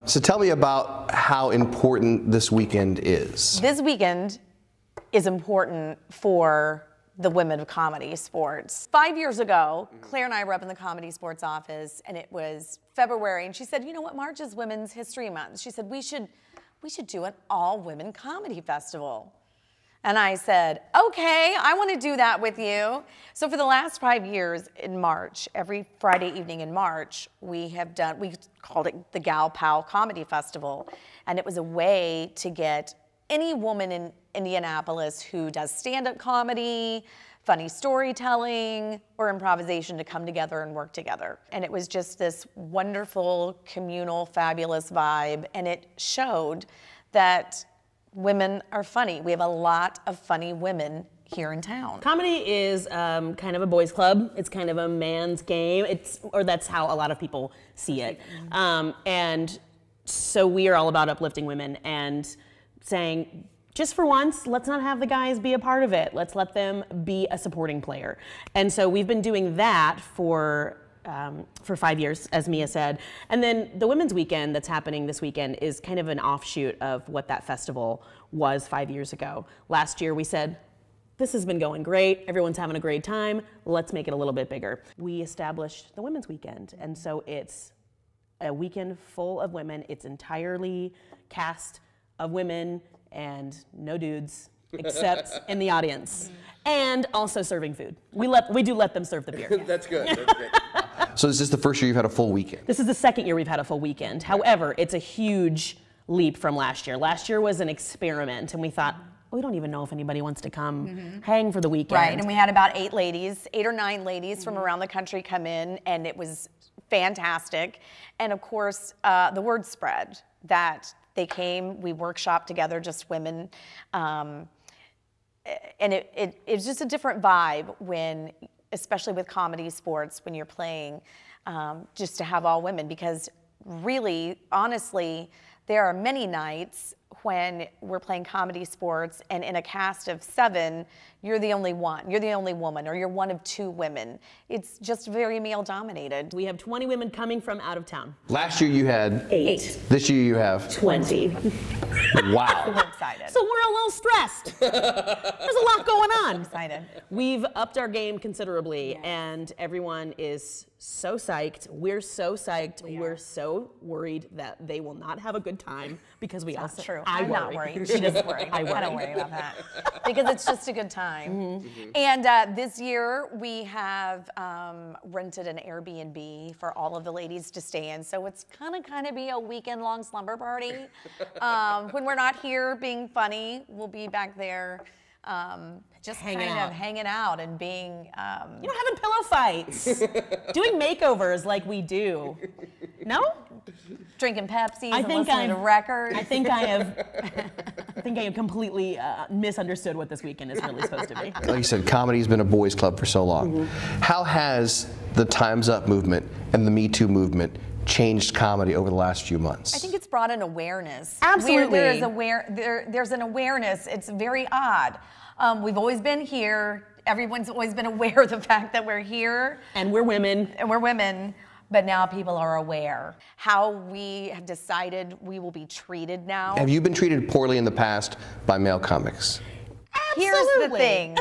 So tell me about how important this weekend is. This weekend is important for the women of ComedySportz. 5 years ago, Claire and I were up in the ComedySportz office, and it was February, and she said, you know what, March is Women's History Month. She said, we should do an all-women comedy festival. And I said, okay, I want to do that with you. So for the last 5 years in March, every Friday evening in March, we called it the Gal Pal Comedy Festival. And it was a way to get any woman in Indianapolis who does stand-up comedy, funny storytelling, or improvisation to come together and work together. And it was just this wonderful, communal, fabulous vibe. And it showed that women are funny. We have a lot of funny women here in town. Comedy is kind of a boys' club. It's kind of a man's game. That's how a lot of people see it. And so we are all about uplifting women and saying, just for once, let's not have the guys be a part of it. Let's let them be a supporting player. And so we've been doing that for 5 years, as Mia said. And then the Women's Weekend that's happening this weekend is kind of an offshoot of what that festival was 5 years ago. Last year we said, this has been going great, everyone's having a great time, let's make it a little bit bigger. We established the Women's Weekend, and so it's a weekend full of women. It's entirely cast of women and no dudes, except in the audience. And also serving food. We do let them serve the beer. That's good. That's good. So is this the first year you've had a full weekend? This is the second year we've had a full weekend. However, it's a huge leap from last year. Last year was an experiment, and we thought, we don't even know if anybody wants to come hang for the weekend. Right, and we had about 8 or 9 ladies from around the country come in, and it was fantastic. And of course, the word spread that they came, we workshopped together, just women. And it's just a different vibe when, especially with ComedySportz, when you're playing, just to have all women, because really, honestly, there are many nights when we're playing ComedySportz and in a cast of 7, you're the only one, you're the only woman, or you're one of 2 women. It's just very male dominated. We have 20 women coming from out of town. Last year you had 8. This year you have 20. Wow. We're excited. So we're a little stressed. There's a lot going on. I'm excited. We've upped our game considerably, and everyone is so psyched. We're so psyched. We're so worried that they will not have a good time because we also. True. I'm not worried. She doesn't worry. I don't worry about that because it's just a good time. And this year we have rented an Airbnb for all of the ladies to stay in, so it's gonna kind of be a weekend-long slumber party. When we're not here being funny, we'll be back there. Just hanging out and being, having pillow fights, doing makeovers like we do. No? Drinking Pepsis and listening to records. I think I have completely misunderstood what this weekend is really supposed to be. Like you said, comedy's been a boys' club for so long. How has the Time's Up movement and the Me Too movement changed comedy over the last few months? I think it's brought an awareness. Absolutely. There's an awareness. It's very odd. We've always been here. Everyone's always been aware of the fact that we're here. And we're women. But now people are aware. How we have decided we will be treated now. Have you been treated poorly in the past by male comics? Absolutely. Here's the thing.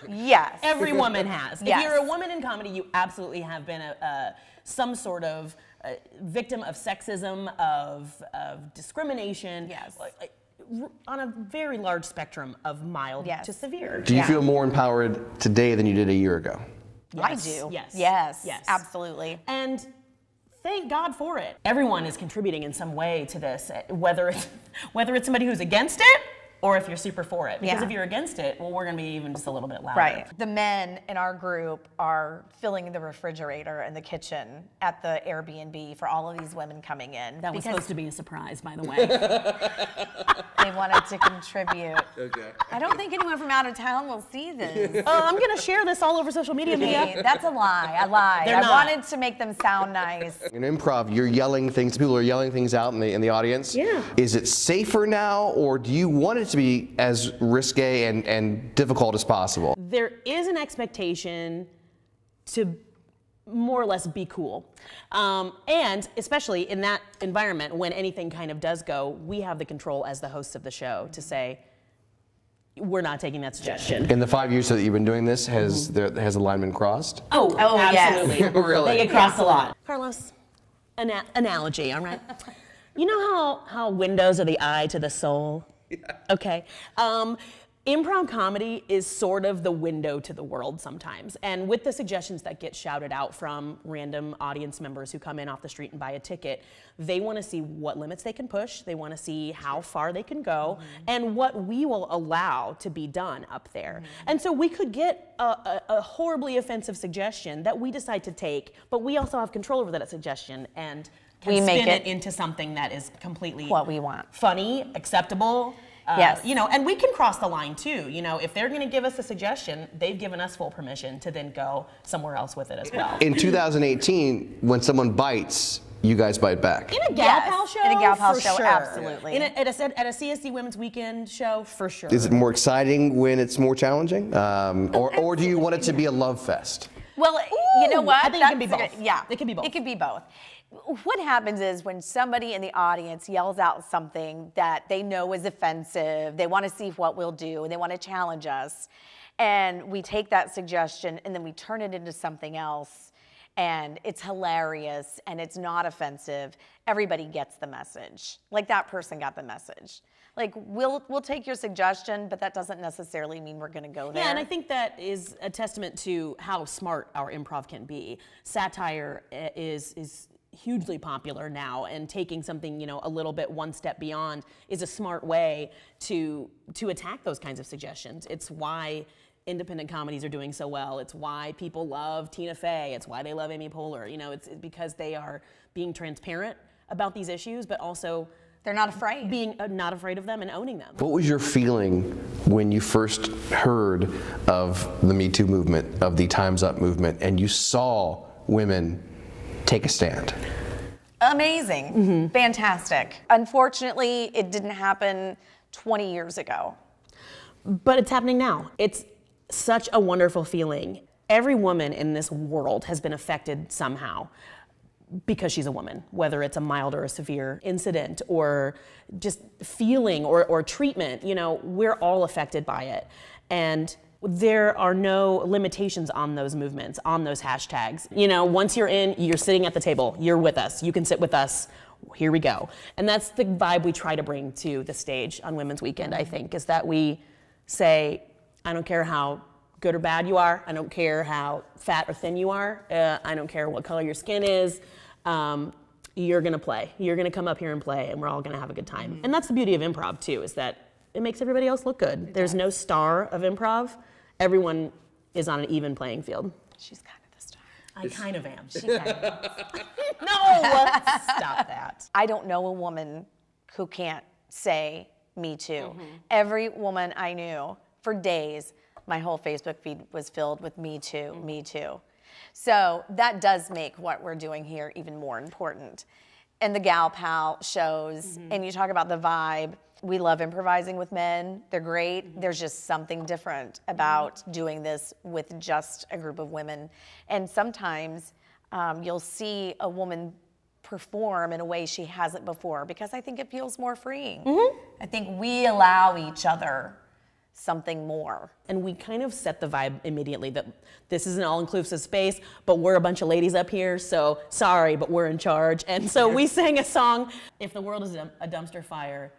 Yes. Every woman has. Yes. If you're a woman in comedy, you absolutely have been some sort of victim of sexism, of discrimination. Yes. On a very large spectrum of mild to severe. Do you feel more empowered today than you did a year ago? Yes. I do. Yes. Absolutely. And thank God for it. Everyone is contributing in some way to this, whether it's somebody who's against it or if you're super for it. Because if you're against it, well, we're going to be even just a little bit louder. Right. The men in our group are filling the refrigerator and the kitchen at the Airbnb for all of these women coming in. That was supposed to be a surprise, by the way. They wanted to contribute. Okay. I don't think anyone from out of town will see this. I'm going to share this all over social media. That's a lie. I lied. I wanted to make them sound nice. In improv, you're yelling things. People are yelling things out in the audience. Yeah. Is it safer now, or do you want it to be as risque and difficult as possible? There is an expectation to more or less be cool. And especially in that environment, when anything kind of does go, we have the control as the hosts of the show to say, we're not taking that suggestion. In the 5 years that you've been doing this, has the line been crossed? Oh, absolutely. Yes. Really? They get crossed a lot. Carlos, analogy, all right? You know how windows are the eye to the soul? Yeah. Okay. Improv comedy is sort of the window to the world sometimes. And with the suggestions that get shouted out from random audience members who come in off the street and buy a ticket, they want to see what limits they can push, they want to see how far they can go, and what we will allow to be done up there. And so we could get a horribly offensive suggestion that we decide to take, but we also have control over that suggestion and can spin it into something that is completely what we want. Funny, acceptable. Yes. You know, and we can cross the line too. You know, if they're going to give us a suggestion, they've given us full permission to then go somewhere else with it as well. In 2018, when someone bites, you guys bite back. In a Gal Pal show? In a Gal Pal for show, sure. absolutely. At a CSC Women's Weekend show, for sure. Is it more exciting when it's more challenging? Or do you want it to be a love fest? Well, you know what? I think it can be both. Yeah. It can be both. It can be both. What happens is when somebody in the audience yells out something that they know is offensive, they want to see what we'll do, and they want to challenge us, and we take that suggestion and then we turn it into something else, and it's hilarious and it's not offensive, everybody gets the message. Like that person got the message. Like we'll take your suggestion, but that doesn't necessarily mean we're going to go there. Yeah, and I think that is a testament to how smart our improv can be. Satire is hugely popular now, and taking something, you know, a little bit one step beyond is a smart way to attack those kinds of suggestions. It's why independent comedies are doing so well. It's why people love Tina Fey. It's why they love Amy Poehler. You know, it's because they are being transparent about these issues, but also they're not afraid. Being not afraid of them and owning them. What was your feeling when you first heard of the Me Too movement, of the Time's Up movement, and you saw women take a stand? Amazing. Fantastic. Unfortunately, it didn't happen 20 years ago. But it's happening now. It's such a wonderful feeling. Every woman in this world has been affected somehow because she's a woman, whether it's a mild or a severe incident or just feeling or treatment. You know, we're all affected by it. And there are no limitations on those movements, on those hashtags. You know, once you're in, you're sitting at the table, you're with us, you can sit with us, here we go. And that's the vibe we try to bring to the stage on Women's Weekend, I think, is that we say, I don't care how good or bad you are, I don't care how fat or thin you are, I don't care what color your skin is, you're gonna play. You're gonna come up here and play, and we're all gonna have a good time. And that's the beauty of improv too, is that it makes everybody else look good. There's no star of improv. Everyone is on an even playing field. She's kind of the star. I kind of am. She kind of is. No, stop that. I don't know a woman who can't say Me Too. Every woman I knew for days, my whole Facebook feed was filled with Me Too, Me Too. So that does make what we're doing here even more important. And the Gal Pal shows, and you talk about the vibe. We love improvising with men. They're great. There's just something different about doing this with just a group of women. And sometimes you'll see a woman perform in a way she hasn't before because I think it feels more freeing. I think we allow each other something more. And we kind of set the vibe immediately that this is an all-inclusive space, but we're a bunch of ladies up here, so sorry, but we're in charge. And so we sang a song, if the world is a dumpster fire,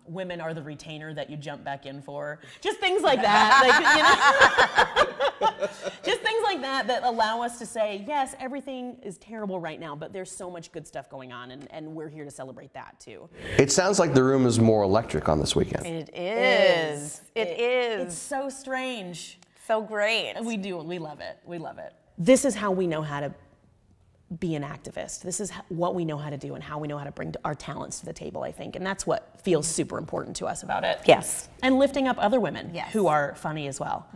women are the retainer that you jump back in for. Just things like that. Like, you know, just things like that allow us to say, yes, everything is terrible right now, but there's so much good stuff going on, and we're here to celebrate that too. It sounds like the room is more electric on this weekend. It is. It is. It's so strange. So great. We do. We love it. We love it. This is how we know how to be an activist. This is what we know how to do and how we know how to bring our talents to the table, I think. And that's what feels super important to us about it. Yes. And lifting up other women who are funny as well.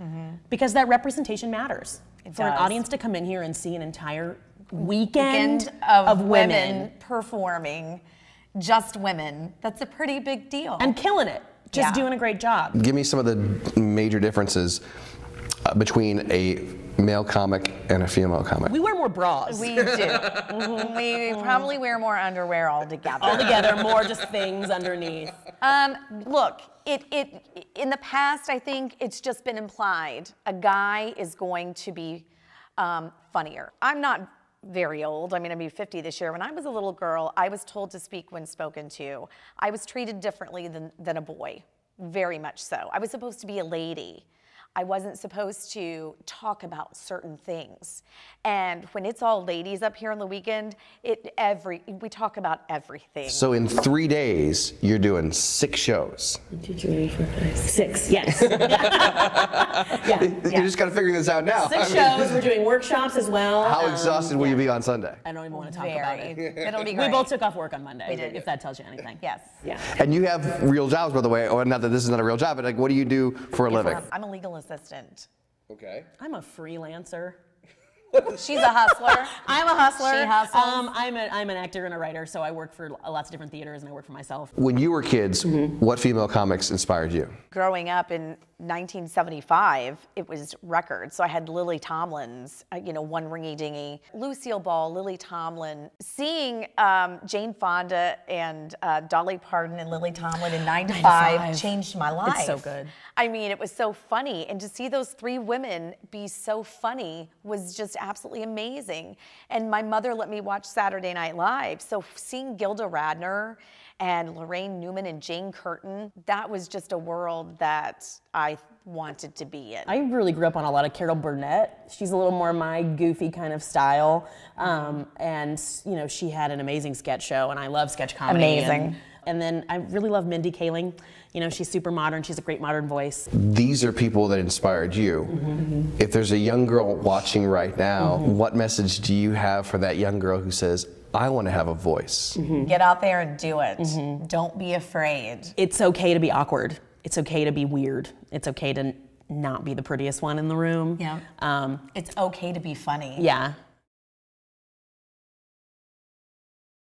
Because that representation matters. For an audience to come in here and see an entire weekend of women performing, just women, that's a pretty big deal. And killing it. Just doing a great job. Give me some of the major differences between a male comic and a female comic? We wear more bras. We do. We probably wear more underwear altogether. Altogether, more just things underneath. Look, in the past, I think it's just been implied a guy is going to be funnier. I'm not very old. I'm going to be 50 this year. When I was a little girl, I was told to speak when spoken to. I was treated differently than a boy, very much so. I was supposed to be a lady. I wasn't supposed to talk about certain things. And when it's all ladies up here on the weekend, we talk about everything. So in 3 days, you're doing 6 shows. 1, 2, 3, 4, 5, 6. Yes. Yeah. You're just kind of figuring this out now. 6 shows. We're doing workshops as well. How exhausted will you be on Sunday? I don't even want to talk about it. It'll be great. We both took off work on Monday. We did. If that tells you anything. Yes. Yeah. And you have real jobs, by the way, or not that this is not a real job, but like, what do you do for a living? I'm a legal assistant. Okay. I'm a freelancer. She's a hustler. I'm a hustler. She hustles. I'm an actor and a writer, so I work for lots of different theaters and I work for myself. When you were kids, what female comics inspired you? Growing up in 1975, it was records. So I had Lily Tomlin's, One Ringy Dingy, Lucille Ball, Lily Tomlin. Seeing Jane Fonda and Dolly Parton and Lily Tomlin in 9 to 5 changed my life. It's so good. I mean, it was so funny. And to see those 3 women be so funny was just absolutely amazing. And my mother let me watch Saturday Night Live. So seeing Gilda Radner and Lorraine Newman and Jane Curtin, that was just a world that I wanted to be in. I really grew up on a lot of Carol Burnett. She's a little more my goofy kind of style. And, she had an amazing sketch show, and I love sketch comedy. Amazing. And then I really love Mindy Kaling. She's super modern. She's a great modern voice. These are people that inspired you. If there's a young girl watching right now, what message do you have for that young girl who says, I want to have a voice? Get out there and do it. Don't be afraid. It's okay to be awkward. It's okay to be weird. It's okay to not be the prettiest one in the room. Yeah. It's okay to be funny. Yeah.